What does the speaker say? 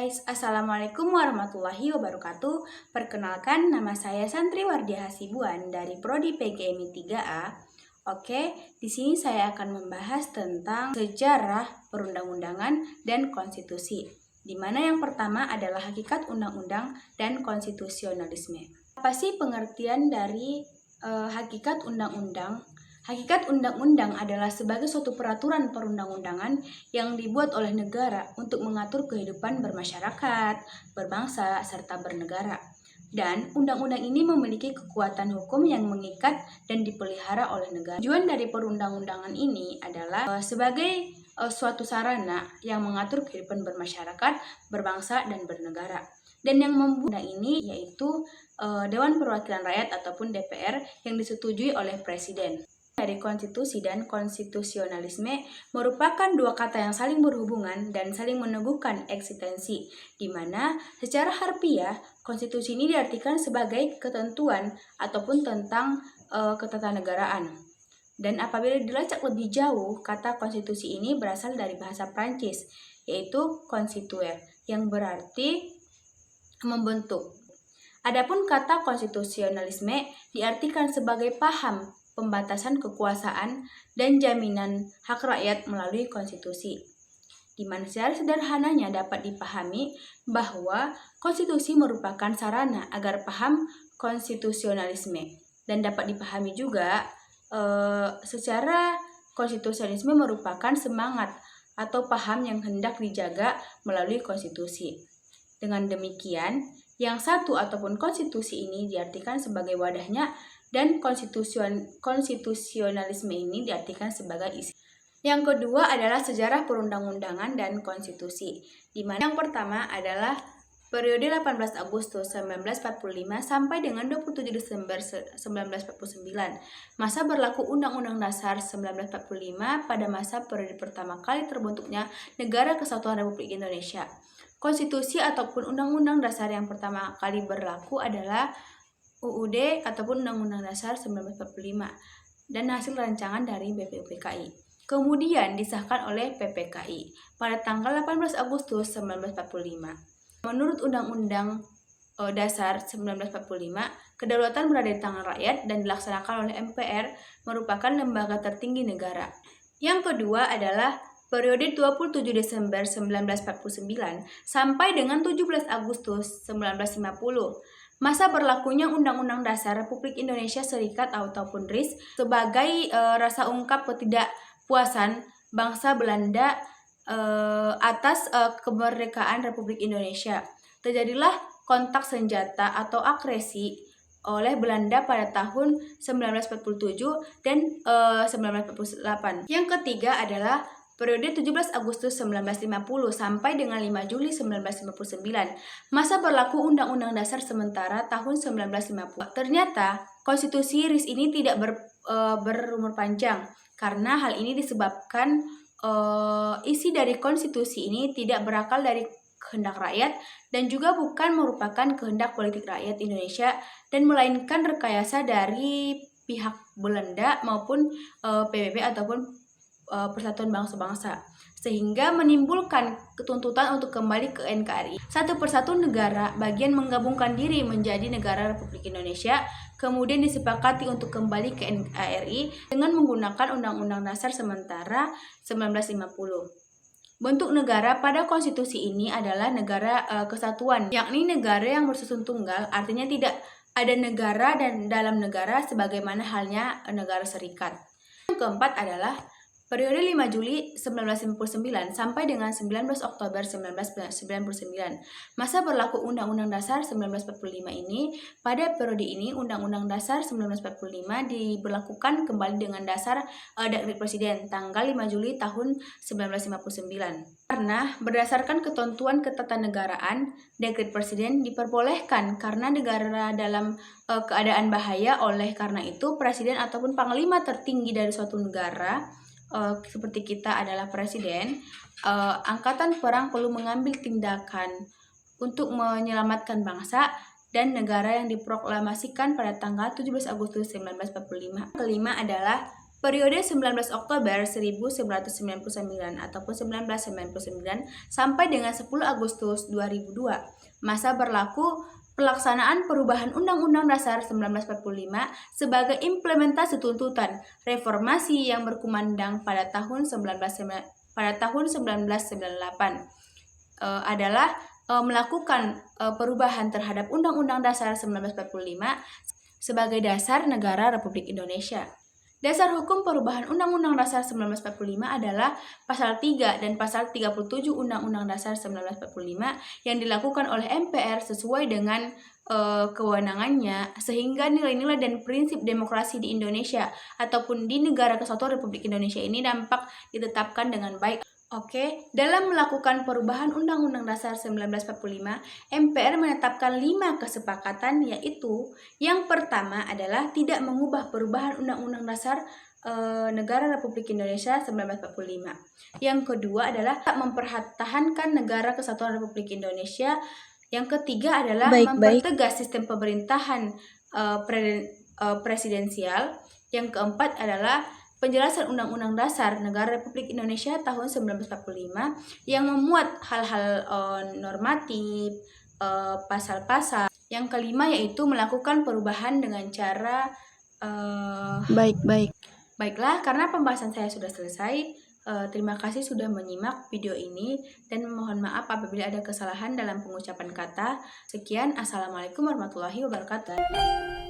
guys, Assalamualaikum warahmatullahi wabarakatuh. Perkenalkan, nama saya Santri Wardia Hasibuan dari Prodi PGMI 3A. Oke, di sini saya akan membahas tentang sejarah perundang-undangan dan konstitusi. Di mana yang pertama adalah hakikat undang-undang dan konstitusionalisme. Apa sih pengertian dari hakikat undang-undang? Hakikat undang-undang adalah sebagai suatu peraturan perundang-undangan yang dibuat oleh negara untuk mengatur kehidupan bermasyarakat, berbangsa, serta bernegara. Dan undang-undang ini memiliki kekuatan hukum yang mengikat dan dipelihara oleh negara. Tujuan dari perundang-undangan ini adalah sebagai suatu sarana yang mengatur kehidupan bermasyarakat, berbangsa, dan bernegara. Dan yang membuat undang ini yaitu Dewan Perwakilan Rakyat ataupun DPR yang disetujui oleh Presiden. Dari konstitusi dan konstitusionalisme merupakan dua kata yang saling berhubungan dan saling meneguhkan eksistensi, di mana secara harfiah konstitusi ini diartikan sebagai ketentuan ataupun tentang ketatanegaraan. Dan apabila dilacak lebih jauh, kata konstitusi ini berasal dari bahasa Prancis, yaitu constituer, yang berarti membentuk. Adapun kata konstitusionalisme diartikan sebagai paham pembatasan kekuasaan dan jaminan hak rakyat melalui konstitusi. Di mana secara sederhananya dapat dipahami bahwa konstitusi merupakan sarana agar paham konstitusionalisme, dan dapat dipahami juga secara konstitusionalisme merupakan semangat atau paham yang hendak dijaga melalui konstitusi. Dengan demikian, yang satu ataupun konstitusi ini diartikan sebagai wadahnya, dan konstitusionalisme ini diartikan sebagai isi. Yang kedua adalah sejarah perundang-undangan dan konstitusi, di mana yang pertama adalah periode 18 Agustus 1945 sampai dengan 27 Desember 1949. Masa berlaku Undang-Undang Dasar 1945 pada masa periode pertama kali terbentuknya Negara Kesatuan Republik Indonesia. Konstitusi ataupun Undang-Undang Dasar yang pertama kali berlaku adalah UUD ataupun Undang-Undang Dasar 1945 dan hasil rancangan dari BPUPKI. Kemudian disahkan oleh PPKI pada tanggal 18 Agustus 1945. Menurut Undang-Undang Dasar 1945, kedaulatan berada di tangan rakyat dan dilaksanakan oleh MPR, merupakan lembaga tertinggi negara. Yang kedua adalah periode 27 Desember 1949 sampai dengan 17 Agustus 1950. Masa berlakunya Undang-Undang Dasar Republik Indonesia Serikat ataupun RIS sebagai rasa ungkap ketidakpuasan bangsa Belanda atas kemerdekaan Republik Indonesia. Terjadilah kontak senjata atau agresi oleh Belanda pada tahun 1947 dan 1948. Yang ketiga adalah periode 17 Agustus 1950 sampai dengan 5 Juli 1959. Masa berlaku Undang-Undang Dasar sementara tahun 1950. Ternyata konstitusi RIS ini tidak berumur panjang karena hal ini disebabkan isi dari konstitusi ini tidak berakal dari kehendak rakyat dan juga bukan merupakan kehendak politik rakyat Indonesia, dan melainkan rekayasa dari pihak Belanda maupun PBB ataupun Persatuan Bangsa-Bangsa, sehingga menimbulkan ketuntutan untuk kembali ke NKRI. Satu persatu negara bagian menggabungkan diri menjadi negara Republik Indonesia, kemudian disepakati untuk kembali ke NKRI dengan menggunakan Undang-Undang Dasar sementara 1950. Bentuk negara pada konstitusi ini adalah negara kesatuan, yakni negara yang bersusun tunggal, artinya tidak ada negara dan dalam negara sebagaimana halnya negara serikat. Yang keempat adalah periode 5 Juli 1959 sampai dengan 19 Oktober 1999. Masa berlaku Undang-Undang Dasar 1945 ini, pada periode ini Undang-Undang Dasar 1945 diberlakukan kembali dengan dasar Dekret Presiden tanggal 5 Juli tahun 1959. Karena berdasarkan ketentuan ketatanegaraan, Dekret Presiden diperbolehkan karena negara dalam keadaan bahaya. Oleh karena itu, Presiden ataupun Panglima tertinggi dari suatu negara seperti kita adalah Presiden, angkatan perang perlu mengambil tindakan untuk menyelamatkan bangsa dan negara yang diproklamasikan pada tanggal 17 Agustus 1945. Kelima adalah periode 19 Oktober 1999 ataupun 1999 sampai dengan 10 Agustus 2002. Masa berlaku pelaksanaan perubahan Undang-Undang Dasar 1945 sebagai implementasi tuntutan reformasi yang berkumandang pada tahun 1998 adalah melakukan perubahan terhadap Undang-Undang Dasar 1945 sebagai dasar negara Republik Indonesia. Dasar hukum perubahan Undang-Undang Dasar 1945 adalah Pasal 3 dan Pasal 37 Undang-Undang Dasar 1945 yang dilakukan oleh MPR sesuai dengan kewenangannya, sehingga nilai-nilai dan prinsip demokrasi di Indonesia ataupun di Negara Kesatuan Republik Indonesia ini dapat ditetapkan dengan baik. Oke, dalam melakukan perubahan Undang-Undang Dasar 1945, MPR menetapkan 5 kesepakatan, yaitu yang pertama adalah tidak mengubah perubahan Undang-Undang Dasar Negara Republik Indonesia 1945. Yang kedua adalah mempertahankan Negara Kesatuan Republik Indonesia. Yang ketiga adalah mempertegas sistem pemerintahan presidensial. Yang keempat adalah penjelasan Undang-Undang Dasar Negara Republik Indonesia tahun 1945 yang memuat hal-hal normatif, pasal-pasal. Yang kelima yaitu melakukan perubahan dengan cara Baiklah, karena pembahasan saya sudah selesai. Terima kasih sudah menyimak video ini dan mohon maaf apabila ada kesalahan dalam pengucapan kata. Sekian, Assalamualaikum warahmatullahi wabarakatuh.